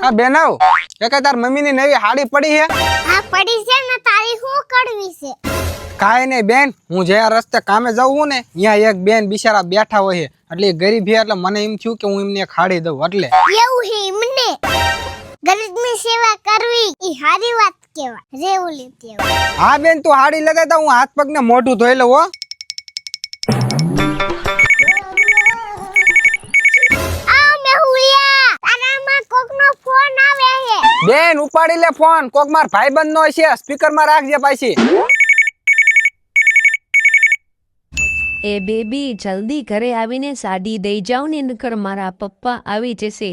આ બેનાવ એ કે તાર મમ્મી ની નવી હાડી પડી હે? હા પડી છે ને, તારી શું કરવી છે? કાંઈ નહીં બેન, હું જ્યાં રસ્તે કામે જાઉં છું ને ત્યાં એક બેન બિચારા બેઠા હોય છે, એટલે ગરીબ છે એટલે મને એમ થયું કે હું એમને એક હાડી દઉં એટલે. એવું હે મને ગરીબની સેવા કરવી ઈ હારી વાત કેવાય, રેવું લેતી આવ. હા બેન, તું હાડી લગાતા હું હાથ પગ ને મોઢું ધોઈ લઉં હો. આ મેહુલિયા, તારામાં કોકનો ફોન આવે છે. બેન ઉપાડી લે ફોન, કોક માર ભાઈબંધ નો છે, સ્પીકર માં રાખજે પાછી. એ બેબી જલ્દી ઘરે આવીને સાડી દઈ જાવ ને, નકર મારા પપ્પા આવી જશે.